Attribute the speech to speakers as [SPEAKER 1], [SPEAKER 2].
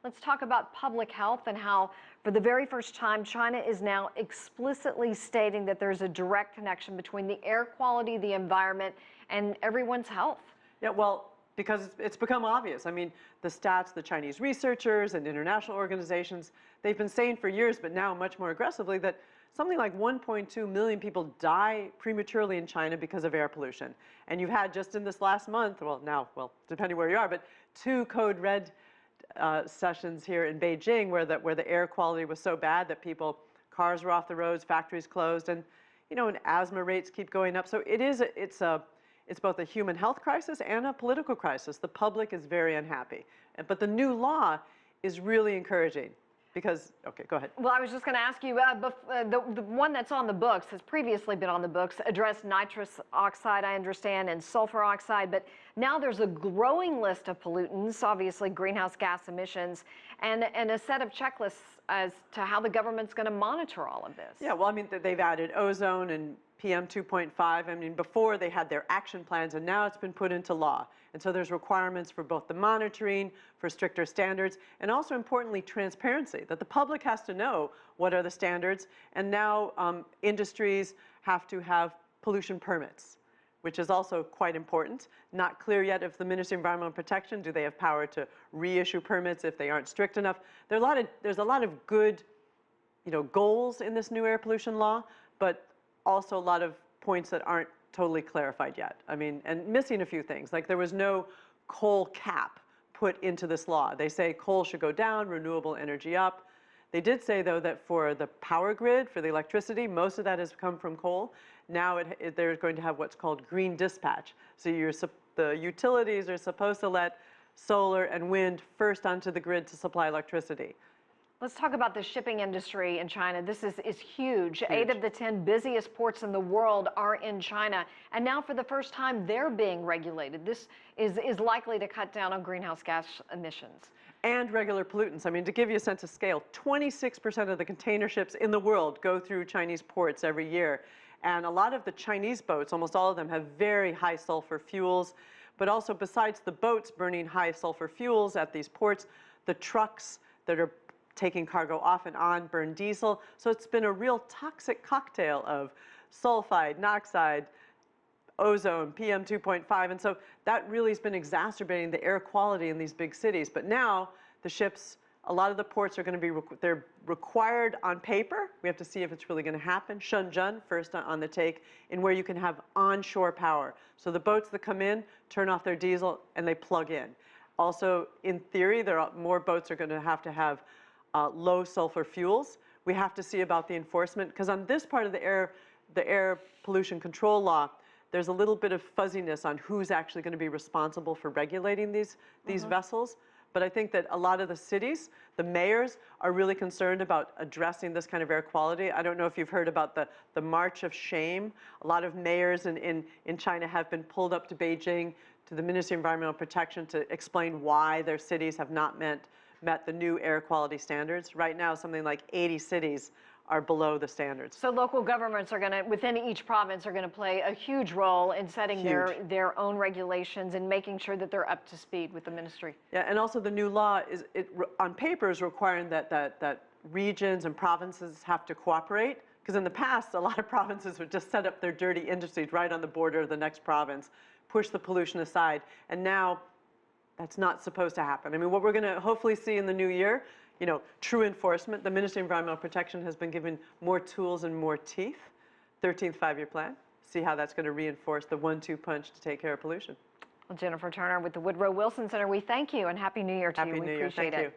[SPEAKER 1] Let's talk about public health and how, for the very first time, China is now explicitly stating that there's a direct connection between the air quality, the environment, and everyone's health.
[SPEAKER 2] Yeah, well, because it's become obvious. I mean, the stats, the Chinese researchers and international organizations, they've been saying for years, but now much more aggressively, that something like 1.2 million people die prematurely in China because of air pollution. And you've had just in this last month, well, depending where you are, but 2 code red sessions here in Beijing where the air quality was so bad that cars were off the roads, factories closed, and asthma rates keep going up. So it's both a human health crisis and a political crisis. The public is very unhappy. But the new law is really encouraging because, okay, go ahead.
[SPEAKER 1] Well, I was just going to ask you, the one that's on the books has previously been on the books, addressed nitrous oxide, I understand, and sulfur oxide, but now there's a growing list of pollutants, obviously greenhouse gas emissions, and a set of checklists as to how the government's going to monitor all of this.
[SPEAKER 2] Yeah, well, I mean, they've added ozone and PM 2.5. I mean, before they had their action plans, and now it's been put into law. And so there's requirements for both the monitoring, for stricter standards, and also importantly, transparency, that the public has to know what are the standards. And now industries have to have pollution permits, which is also quite important. Not clear yet if the Ministry of Environmental Protection, do they have power to reissue permits if they aren't strict enough? There's a lot of good, goals in this new air pollution law, but also a lot of points that aren't totally clarified yet. I mean, and missing a few things. Like there was no coal cap put into this law. They say coal should go down, renewable energy up. They did say, though, that for the power grid, for the electricity, most of that has come from coal. Now they're going to have what's called green dispatch. So the utilities are supposed to let solar and wind first onto the grid to supply electricity.
[SPEAKER 1] Let's talk about the shipping industry in China. This is huge. 8 of the 10 busiest ports in the world are in China. And now for the first time, they're being regulated. This is likely to cut down on greenhouse gas emissions.
[SPEAKER 2] And regular pollutants. I mean, to give you a sense of scale, 26% of the container ships in the world go through Chinese ports every year. And a lot of the Chinese boats, almost all of them, have very high sulfur fuels. But also, besides the boats burning high sulfur fuels at these ports, the trucks that are taking cargo off and on burn diesel. So it's been a real toxic cocktail of sulfide, noxide, ozone, PM 2.5. And so that really has been exacerbating the air quality in these big cities. But now the ships, a lot of the ports are going to be, they're required on paper. We have to see if it's really going to happen. Shenzhen, first on the take, in where you can have onshore power. So the boats that come in turn off their diesel and they plug in. Also, in theory, more boats are going to have low sulfur fuels. We have to see about the enforcement, because on this part of the air pollution control law, there's a little bit of fuzziness on who's actually going to be responsible for regulating these vessels. But I think that a lot of the cities, the mayors, are really concerned about addressing this kind of air quality. I don't know if you've heard about the March of Shame. A lot of mayors in China have been pulled up to Beijing, to the Ministry of Environmental Protection, to explain why their cities have not met the new air quality standards. Right now, something like 80 cities are below the standards.
[SPEAKER 1] So local governments are going to, within each province, are going to play a huge role in setting their own regulations and making sure that they're up to speed with the ministry.
[SPEAKER 2] Yeah, and also the new law on paper is requiring that regions and provinces have to cooperate. Because in the past, a lot of provinces would just set up their dirty industries right on the border of the next province, push the pollution aside, and now that's not supposed to happen. I mean, what we're going to hopefully see in the new year, true enforcement. The Ministry of Environmental Protection has been given more tools and more teeth. 13th five-year plan. See how that's going to reinforce the 1-2 punch to take care of pollution.
[SPEAKER 1] Well, Jennifer Turner with the Woodrow Wilson Center, we thank you and Happy New Year to you.
[SPEAKER 2] Happy New Year.
[SPEAKER 1] We appreciate it.
[SPEAKER 2] Thank you.